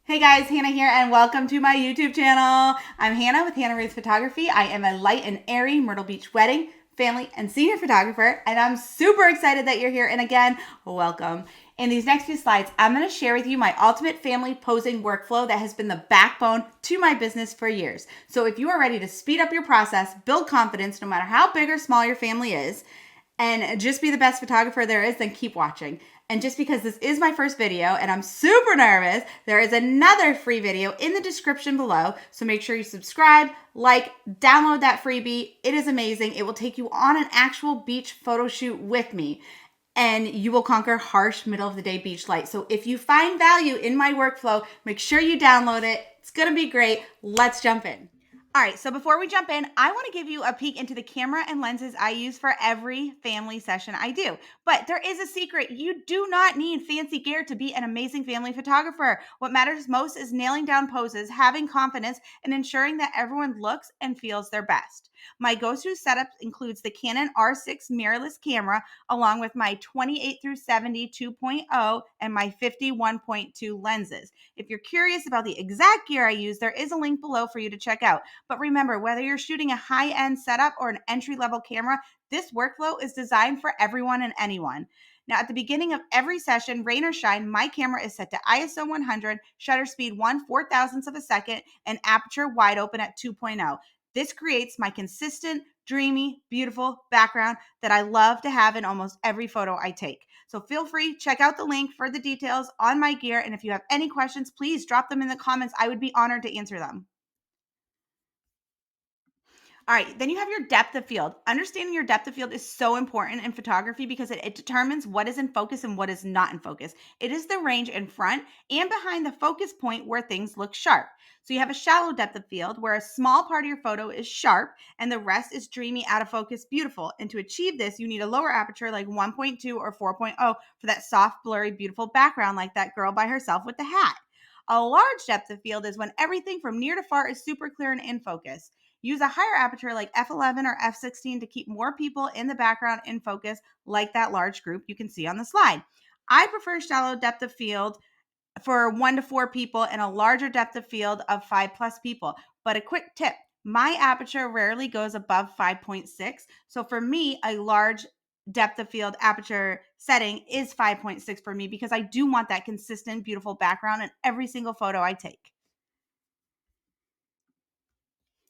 Hey guys, Hannah here and welcome to my YouTube channel. I'm Hannah with Hannah Ruth Photography. I am a light and airy Myrtle Beach wedding, family, and senior photographer, and I'm super excited that you're here. And again, welcome. In these next few slides, I'm going to share with you my ultimate family posing workflow that has been the backbone to my business for years. So if you are ready to speed up your process, build confidence no matter how big or small your family is, and just be the best photographer there is, then keep watching. And just because this is my first video and I'm super nervous, there is another free video in the description below. So make sure you subscribe, like, download that freebie. It is amazing. It will take you on an actual beach photo shoot with me, and you will conquer harsh middle of the day beach light. So if you find value in my workflow, make sure you download it. It's going to be great. Let's jump in. All right, so before we jump in, I want to give you a peek into the camera and lenses I use for every family session I do. But there is a secret. You do not need fancy gear to be an amazing family photographer. What matters most is nailing down poses, having confidence, and ensuring that everyone looks and feels their best. My go-to setup includes the Canon R6 mirrorless camera, along with my 28 through 70 2.0 and my 51.2 lenses. If you're curious about the exact gear I use, there is a link below for you to check out. But remember, whether you're shooting a high-end setup or an entry-level camera, this workflow is designed for everyone and anyone. Now, at the beginning of every session, rain or shine, my camera is set to ISO 100, shutter speed 1/4,000th of a second, and aperture wide open at 2.0. This creates my consistent, dreamy, beautiful background that I love to have in almost every photo I take. So feel free, check out the link for the details on my gear. And if you have any questions, please drop them in the comments. I would be honored to answer them. All right, then you have your depth of field. Understanding your depth of field is so important in photography because it determines what is in focus and what is not in focus. It is the range in front and behind the focus point where things look sharp. So you have a shallow depth of field where a small part of your photo is sharp and the rest is dreamy, out of focus, beautiful. And to achieve this, you need a lower aperture like 1.2 or 4.0 for that soft, blurry, beautiful background like that girl by herself with the hat. A large depth of field is when everything from near to far is super clear and in focus. Use a higher aperture like f11 or f16 to keep more people in the background in focus, like that large group you can see on the slide. I prefer shallow depth of field for 1 to 4 people and a larger depth of field of 5+ people. But a quick tip, my aperture rarely goes above 5.6. So for me, a large depth of field aperture setting is 5.6 for me because I do want that consistent, beautiful background in every single photo I take.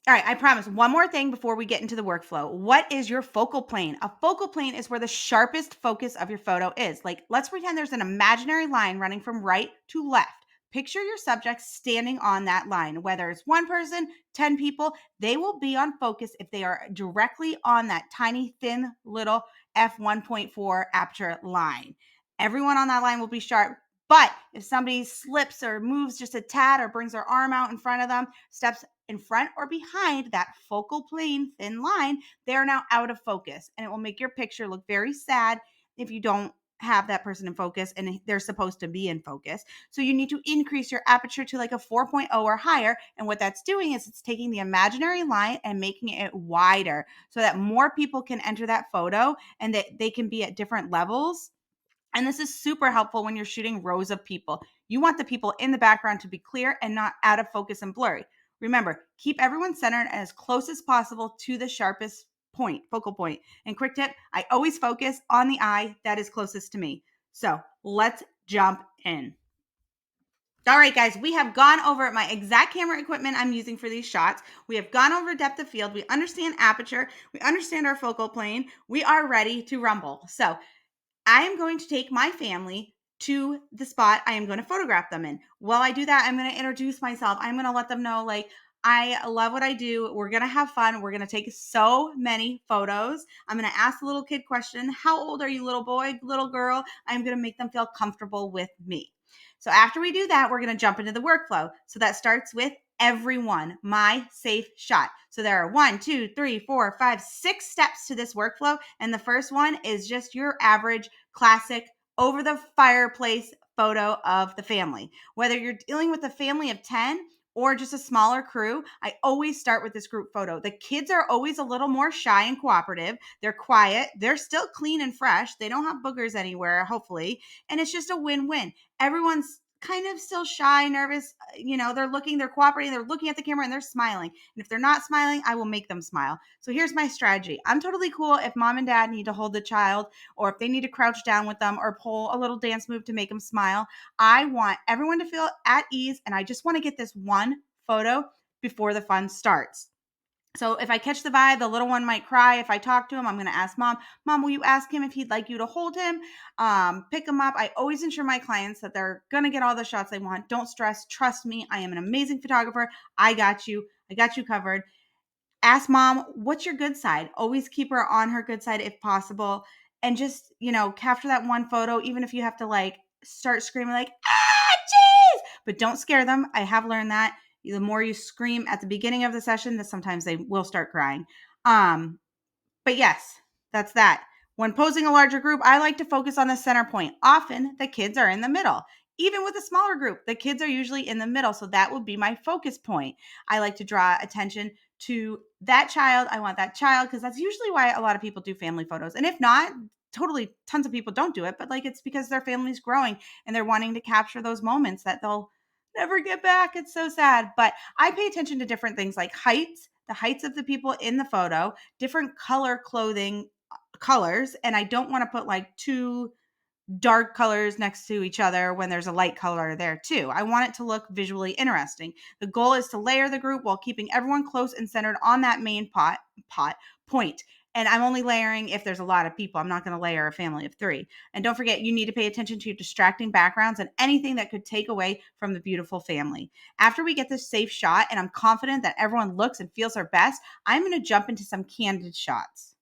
All right, I promise one more thing before we get into the workflow. What is your focal plane? A focal plane is where the sharpest focus of your photo is. Like, let's pretend there's an imaginary line running from right to left. Picture your subject standing on that line. Whether it's one person, 10 people, they will be on focus if they are directly on that tiny, thin, little f1.4 aperture line. Everyone on that line will be sharp. But if somebody slips or moves just a tad or brings their arm out in front of them, steps in front or behind that focal plane thin line, they are now out of focus. And it will make your picture look very sad if you don't have that person in focus and they're supposed to be in focus. So you need to increase your aperture to like a 4.0 or higher. And what that's doing is it's taking the imaginary line and making it wider so that more people can enter that photo and that they can be at different levels. And this is super helpful when you're shooting rows of people. You want the people in the background to be clear and not out of focus and blurry. Remember, keep everyone centered as close as possible to the sharpest point, focal point. And quick tip, I always focus on the eye that is closest to me. So let's jump in. All right, guys, we have gone over my exact camera equipment I'm using for these shots. We have gone over depth of field. We understand aperture. We understand our focal plane. We are ready to rumble. So I am going to take my family to the spot I am going to photograph them in. While I do that, I'm going to introduce myself. I'm going to let them know, like, I love what I do. We're going to have fun. We're going to take so many photos. I'm going to ask the little kid question. How old are you, little boy, little girl? I'm going to make them feel comfortable with me. So after we do that, we're going to jump into the workflow. So that starts with everyone, my safe shot. So there are 1, 2, 3, 4, 5, 6 steps to this workflow. And the first one is just your average classic over the fireplace photo of the family. Whether you're dealing with a family of 10 or just a smaller crew, I always start with this group photo. The kids are always a little more shy and cooperative. They're quiet. They're still clean and fresh. They don't have boogers anywhere, hopefully. And it's just a win-win. Everyone's kind of still shy, nervous, they're cooperating, they're looking at the camera and they're smiling. And if they're not smiling, I will make them smile. So here's my strategy. I'm totally cool if mom and dad need to hold the child, or if they need to crouch down with them or pull a little dance move to make them smile. I want everyone to feel at ease, and I just want to get this one photo before the fun starts. So if I catch the vibe, the little one might cry. If I talk to him, I'm going to ask Mom, will you ask him if he'd like you to hold him, pick him up? I always ensure my clients that they're going to get all the shots they want. Don't stress. Trust me. I am an amazing photographer. I got you. I got you covered. Ask mom, what's your good side? Always keep her on her good side if possible. And just, capture that one photo, even if you have to start screaming jeez, but don't scare them. I have learned that the more you scream at the beginning of the session, that sometimes they will start crying. But yes, that's that. When posing a larger group, I like to focus on the center point. Often the kids are in the middle. Even with a smaller group, the kids are usually in the middle. So that would be my focus point. I like to draw attention to that child. I want that child, because that's usually why a lot of people do family photos. And if not, totally tons of people don't do it, but it's because their family's growing and they're wanting to capture those moments that they'll never get back. It's so sad. But I pay attention to different things like heights, the heights of the people in the photo, different clothing colors. And I don't want to put two dark colors next to each other when there's a light color there too. I want it to look visually interesting. The goal is to layer the group while keeping everyone close and centered on that main point. And I'm only layering if there's a lot of people. I'm not going to layer a family of 3. And don't forget, you need to pay attention to distracting backgrounds and anything that could take away from the beautiful family. After we get this safe shot and I'm confident that everyone looks and feels their best, I'm going to jump into some candid shots.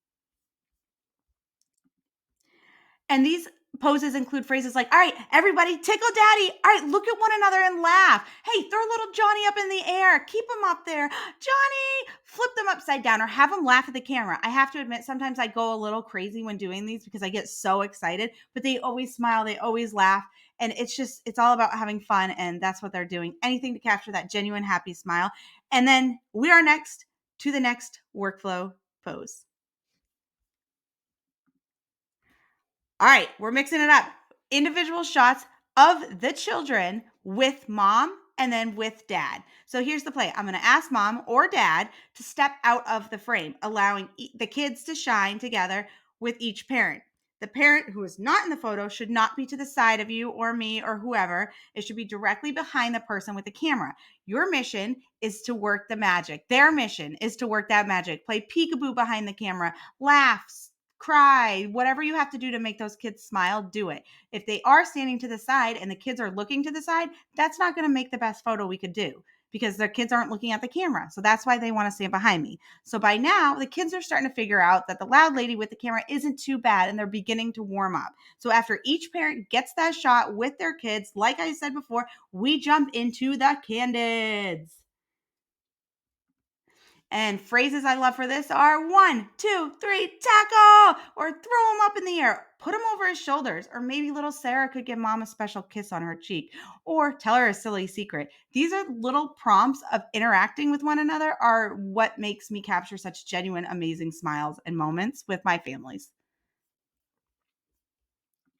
And these poses include phrases like, all right, everybody, tickle daddy. All right, look at one another and laugh. Hey, throw little Johnny up in the air. Keep him up there. Johnny, flip them upside down or have them laugh at the camera. I have to admit, sometimes I go a little crazy when doing these because I get so excited, but they always smile. They always laugh. And it's all about having fun. And that's what they're doing. Anything to capture that genuine, happy smile. And then we are next to the next workflow pose. All right, we're mixing it up. Individual shots of the children with mom and then with dad. So here's the play. I'm going to ask mom or dad to step out of the frame, allowing the kids to shine together with each parent. The parent who is not in the photo should not be to the side of you or me or whoever. It should be directly behind the person with the camera. Your mission is to work the magic. Their mission is to work that magic. Play peekaboo behind the camera, laughs, cry, whatever you have to do to make those kids smile, do it. If they are standing to the side and the kids are looking to the side, that's not going to make the best photo we could do because their kids aren't looking at the camera. So that's why they want to stand behind me. So by now, the kids are starting to figure out that the loud lady with the camera isn't too bad and they're beginning to warm up. So after each parent gets that shot with their kids, like I said before, we jump into the candids. And phrases I love for this are 1, 2, 3, tackle, or throw him up in the air, put him over his shoulders, or maybe little Sarah could give mom a special kiss on her cheek, or tell her a silly secret. These are little prompts of interacting with one another are what makes me capture such genuine, amazing smiles and moments with my families.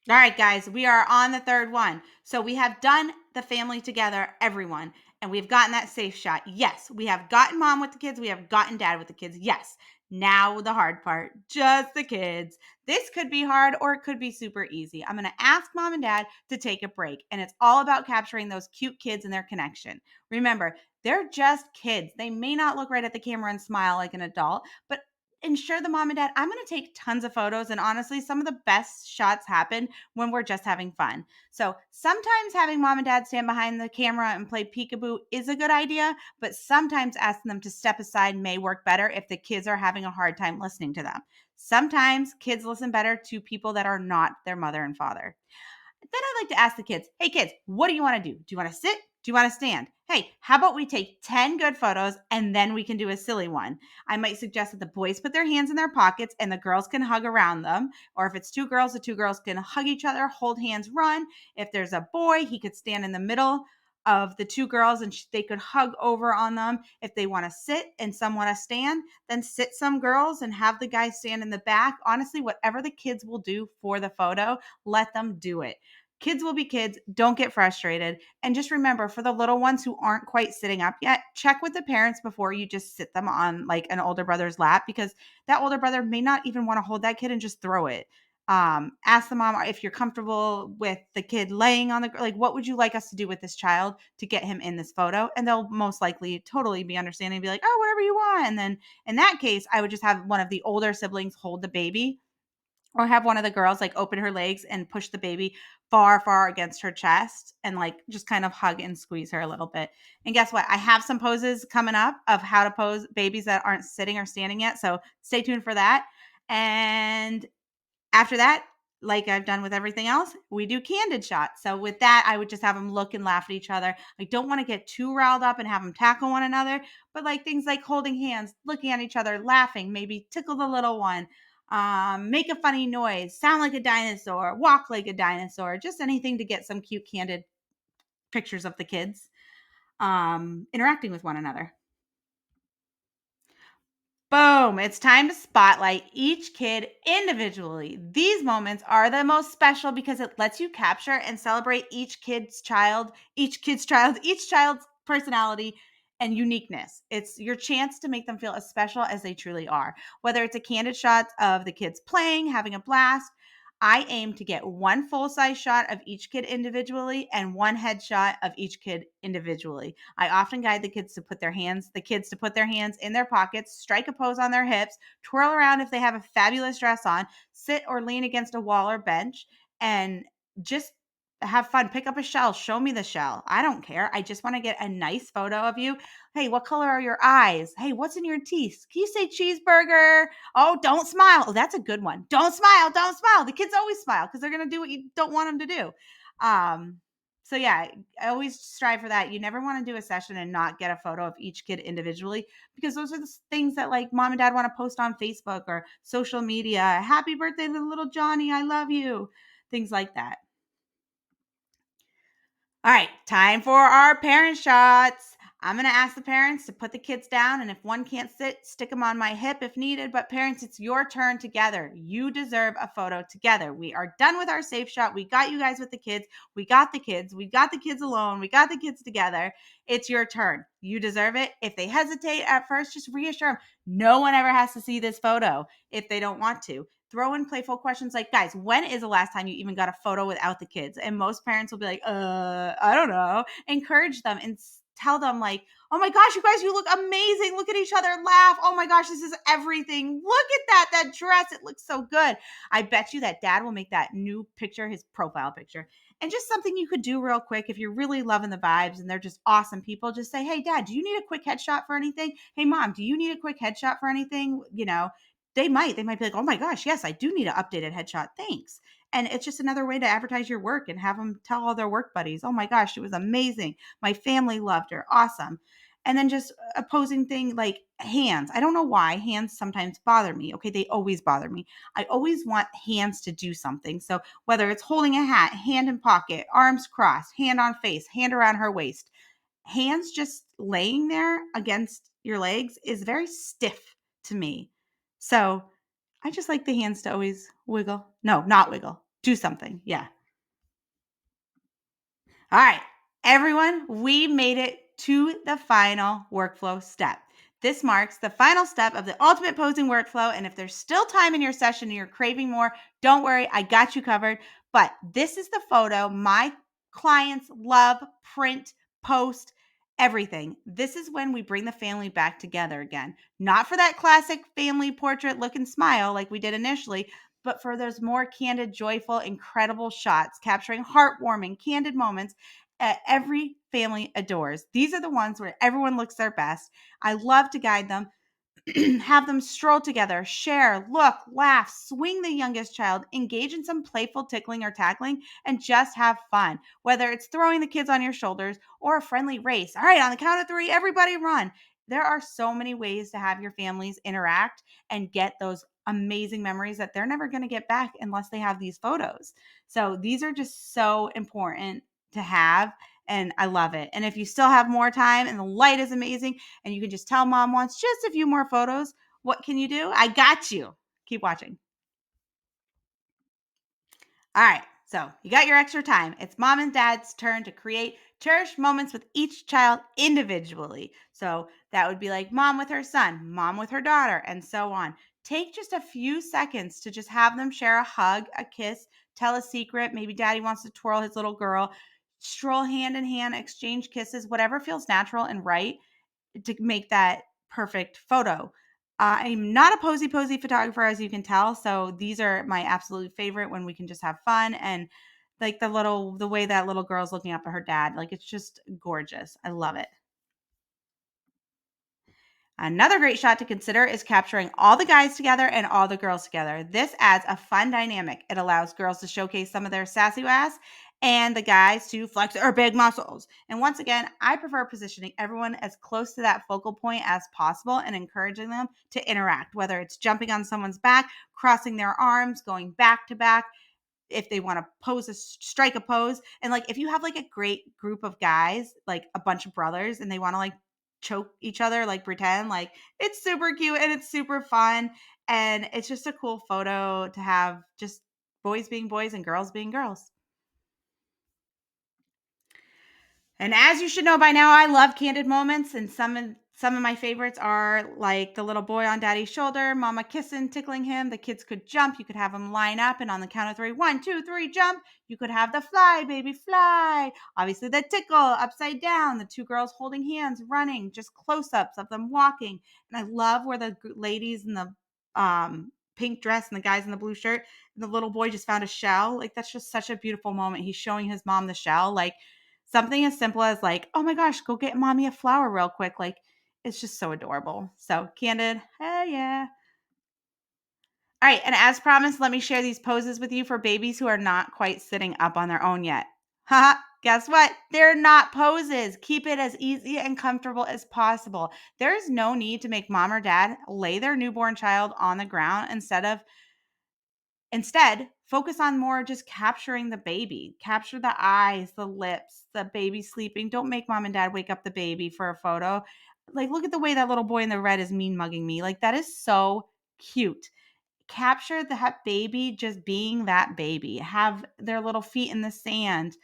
All right, guys, we are on the third one. So we have done the family together, everyone, and we've gotten that safe shot. Yes, we have gotten mom with the kids. We have gotten dad with the kids. Yes. Now the hard part, just the kids. This could be hard or it could be super easy. I'm going to ask mom and dad to take a break, and it's all about capturing those cute kids and their connection. Remember, they're just kids. They may not look right at the camera and smile like an adult, but ensure the mom and dad, I'm going to take tons of photos. And honestly, some of the best shots happen when we're just having fun. So sometimes having mom and dad stand behind the camera and play peekaboo is a good idea, but sometimes asking them to step aside may work better if the kids are having a hard time listening to them. Sometimes kids listen better to people that are not their mother and father. Then I like to ask the kids, hey kids, what do you want to do? Do you want to sit? Do you want to stand? Hey, how about we take 10 good photos and then we can do a silly one? I might suggest that the boys put their hands in their pockets and the girls can hug around them. Or if it's 2 girls, the 2 girls can hug each other, hold hands, run. If there's a boy, he could stand in the middle of the 2 girls and they could hug over on them. If they want to sit and some want to stand, then sit some girls and have the guys stand in the back. Honestly, whatever the kids will do for the photo, let them do it. Kids will be kids. Don't get frustrated. And just remember, for the little ones who aren't quite sitting up yet, check with the parents before you just sit them on like an older brother's lap, because that older brother may not even want to hold that kid and just throw it. Ask the mom if you're comfortable with the kid laying on the, like, what would you like us to do with this child to get him in this photo? And they'll most likely totally be understanding and be like, oh, whatever you want. And then in that case, I would just have one of the older siblings hold the baby, or have one of the girls like open her legs and push the baby far, far against her chest and like just kind of hug and squeeze her a little bit. And guess what? I have some poses coming up of how to pose babies that aren't sitting or standing yet. So stay tuned for that. And after that, like I've done with everything else, we do candid shots. So with that, I would just have them look and laugh at each other. I don't want to get too riled up and have them tackle one another, but like things like holding hands, looking at each other, laughing, maybe tickle the little one, make a funny noise, sound like a dinosaur, walk like a dinosaur, just anything to get some cute candid pictures of the kids interacting with one another. Boom. It's time to spotlight each kid individually. These moments are the most special because it lets you capture and celebrate each child's personality and uniqueness. It's your chance to make them feel as special as they truly are. Whether it's a candid shot of the kids playing, having a blast, I aim to get one full-size shot of each kid individually and one headshot of each kid individually. I often guide the kids to put their hands in their pockets, strike a pose on their hips, twirl around if they have a fabulous dress on, sit or lean against a wall or bench, and just have fun. Pick up a shell. Show me the shell. I don't care. I just want to get a nice photo of you. Hey, what color are your eyes? Hey, what's in your teeth? Can you say cheeseburger? Oh, don't smile. Oh, that's a good one. Don't smile. Don't smile. The kids always smile because they're going to do what you don't want them to do. So yeah, I always strive for that. You never want to do a session and not get a photo of each kid individually, because those are the things that like mom and dad want to post on Facebook or social media. Happy birthday to little Johnny. I love you. Things like that. All right, time for our parent shots. I'm going to ask the parents to put the kids down, and if one can't sit, stick them on my hip if needed. But parents, it's your turn together. You deserve a photo together. We are done with our safe shot. We got you guys with the kids. We got the kids. We got the kids alone. We got the kids together. It's your turn. You deserve it. If they hesitate at first, just reassure them. No one ever has to see this photo if they don't want to. Throw in playful questions like, guys, when is the last time you even got a photo without the kids? And most parents will be like, I don't know. Encourage them and tell them like, oh my gosh, you guys, you look amazing. Look at each other, laugh. Oh my gosh, this is everything. Look at that dress. It looks so good. I bet you that dad will make that new picture his profile picture. And just something you could do real quick if you're really loving the vibes and they're just awesome people, just say, hey, dad, do you need a quick headshot for anything? Hey, mom, do you need a quick headshot for anything? They might be like, oh my gosh, yes, I do need an updated headshot. Thanks. And it's just another way to advertise your work and have them tell all their work buddies, oh my gosh, it was amazing. My family loved her. Awesome. And then just opposing thing like hands. I don't know why hands sometimes bother me. Okay, they always bother me. I always want hands to do something. So whether it's holding a hat, hand in pocket, arms crossed, hand on face, hand around her waist, hands just laying there against your legs is very stiff to me. So I just like the hands to always wiggle. No, not wiggle. Do something. Yeah. All right, everyone, we made it to the final workflow step. This marks the final step of the ultimate posing workflow. And if there's still time in your session and you're craving more, don't worry, I got you covered. But this is the photo my clients love, print, post, everything. This is when we bring the family back together again. Not for that classic family portrait look and smile like we did initially, but for those more candid, joyful, incredible shots capturing heartwarming, candid moments every family adores. These are the ones where everyone looks their best. I love to guide them, have them stroll together, share, look, laugh, swing the youngest child, engage in some playful tickling or tackling, and just have fun. Whether it's throwing the kids on your shoulders or a friendly race. All right, on the count of three, everybody run. There are so many ways to have your families interact and get those amazing memories that they're never going to get back unless they have these photos. So these are just so important to have. And I love it. And if you still have more time and the light is amazing, and you can just tell mom wants just a few more photos, what can you do? I got you. Keep watching. All right. So you got your extra time. It's mom and dad's turn to create cherished moments with each child individually. So that would be like mom with her son, mom with her daughter, and so on. Take just a few seconds to just have them share a hug, a kiss, tell a secret. Maybe daddy wants to twirl his little girl, stroll hand in hand, exchange kisses, whatever feels natural and right to make that perfect photo. I'm not a posy photographer, as you can tell. So these are my absolute favorite when we can just have fun and like the way that little girl's looking up at her dad. Like it's just gorgeous. I love it. Another great shot to consider is capturing all the guys together and all the girls together. This adds a fun dynamic. It allows girls to showcase some of their sassy ass and the guys to flex their big muscles. And once again, I prefer positioning everyone as close to that focal point as possible and encouraging them to interact, whether it's jumping on someone's back, crossing their arms, going back to back, if they want to pose strike a pose. And like if you have like a great group of guys, like a bunch of brothers, and they want to like choke each other, like pretend, like it's super cute and it's super fun, and it's just a cool photo to have, just boys being boys and girls being girls. And as you should know by now, I love candid moments, and some of my favorites are like the little boy on daddy's shoulder, mama kissing, tickling him. The kids could jump. You could have them line up, and on the count of three, 1, 2, 3, jump. You could have the fly, baby, fly. Obviously, the tickle upside down. The two girls holding hands, running, just close-ups of them walking. And I love where the ladies in the pink dress and the guys in the blue shirt, and the little boy just found a shell. Like that's just such a beautiful moment. He's showing his mom the shell, like something as simple as like, "Oh my gosh, go get mommy a flower real quick." Like, it's just so adorable. So, candid, hell yeah. All right, and as promised, let me share these poses with you for babies who are not quite sitting up on their own yet. Haha, guess what? They're not poses. Keep it as easy and comfortable as possible. There's no need to make mom or dad lay their newborn child on the ground Instead, focus on more just capturing the baby. Capture the eyes, the lips, the baby sleeping. Don't make mom and dad wake up the baby for a photo. Like, look at the way that little boy in the red is mean mugging me. Like, that is so cute. Capture that baby just being that baby. Have their little feet in the sand.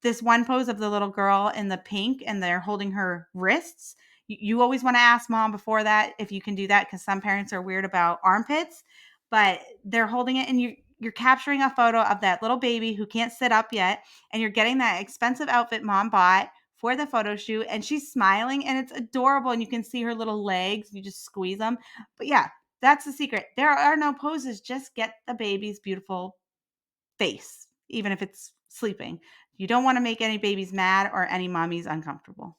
This one pose of the little girl in the pink and they're holding her wrists. You always want to ask mom before that if you can do that, because some parents are weird about armpits, but they're holding it, and you're capturing a photo of that little baby who can't sit up yet, and you're getting that expensive outfit mom bought for the photo shoot, and she's smiling and it's adorable, and you can see her little legs, you just squeeze them. But yeah, that's the secret. There are no poses. Just get the baby's beautiful face, even if it's sleeping. You don't want to make any babies mad or any mommies uncomfortable.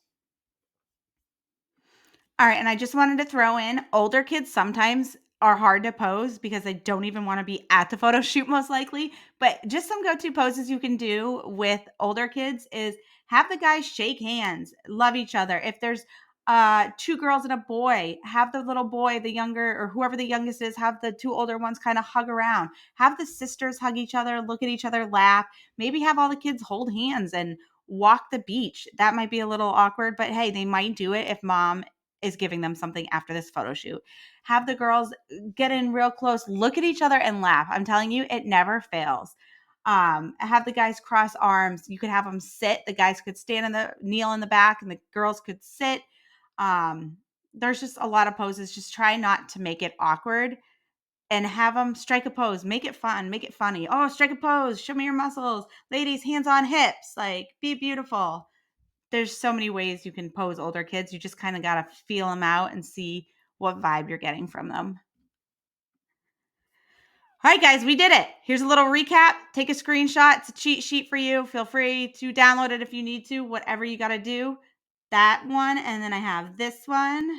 All right, and I just wanted to throw in, older kids sometimes are hard to pose because they don't even want to be at the photo shoot most likely. But just some go-to poses you can do with older kids is have the guys shake hands, love each other. If there's two girls and a boy, have the little boy, the younger or whoever the youngest is, have the two older ones kind of hug around. Have the sisters hug each other, look at each other, laugh. Maybe have all the kids hold hands and walk the beach. That might be a little awkward, but hey, they might do it if mom is giving them something after this photo shoot. Have the girls get in real close, look at each other and laugh. I'm telling you, it never fails. Have the guys cross arms. You could have them sit. The guys could stand in the kneel in the back and the girls could sit. There's just a lot of poses. Just try not to make it awkward and have them strike a pose. Make it fun, make it funny. Oh, strike a pose. Show me your muscles. Ladies, hands on hips. Like, be beautiful. There's so many ways you can pose older kids. You just kind of got to feel them out and see what vibe you're getting from them. All right, guys, we did it. Here's a little recap. Take a screenshot. It's a cheat sheet for you. Feel free to download it if you need to, whatever you got to do. That one. And then I have this one.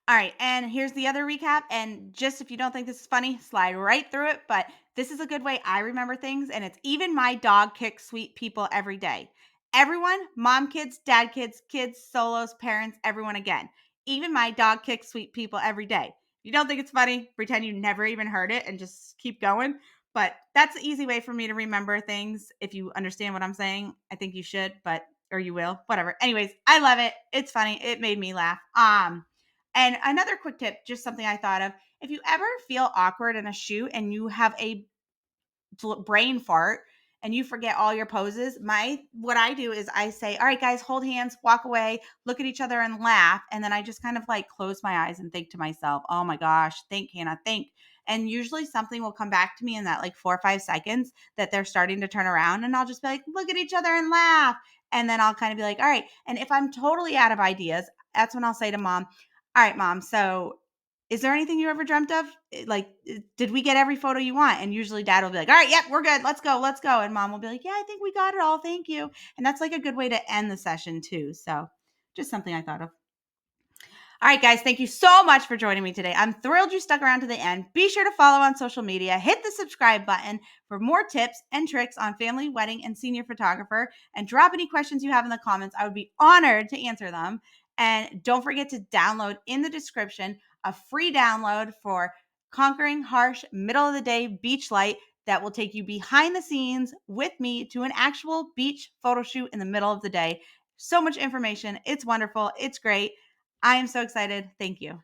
All right, and here's the other recap. And just if you don't think this is funny, slide right through it. But this is a good way I remember things. And it's even my dog kicks sweet people every day. Everyone, mom kids, dad kids, kids, solos, parents, everyone again. Even my dog kicks sweet people every day. If you don't think it's funny, pretend you never even heard it and just keep going. But that's an easy way for me to remember things. If you understand what I'm saying, I think you should, but or you will, whatever. Anyways, I love it. It's funny. It made me laugh. And another quick tip, just something I thought of. If you ever feel awkward in a shoot and you have a brain fart and you forget all your poses, what I do is I say, all right, guys, hold hands, walk away, look at each other and laugh. And then I just kind of like close my eyes and think to myself, oh my gosh, think, Hannah, think. And usually something will come back to me in that like 4 or 5 seconds that they're starting to turn around. And I'll just be like, look at each other and laugh. And then I'll kind of be like, all right. And if I'm totally out of ideas, that's when I'll say to mom, all right, mom, so is there anything you ever dreamt of? Like, did we get every photo you want? And usually dad will be like, all right, yep, we're good. Let's go. Let's go. And mom will be like, yeah, I think we got it all. Thank you. And that's like a good way to end the session too. So just something I thought of. All right, guys, thank you so much for joining me today. I'm thrilled you stuck around to the end. Be sure to follow on social media, hit the subscribe button for more tips and tricks on family, wedding, and senior photographer, and drop any questions you have in the comments. I would be honored to answer them. And don't forget to download in the description a free download for Conquering Harsh Middle of the Day Beach Light that will take you behind the scenes with me to an actual beach photo shoot in the middle of the day. So much information. It's wonderful. It's great. I am so excited. Thank you.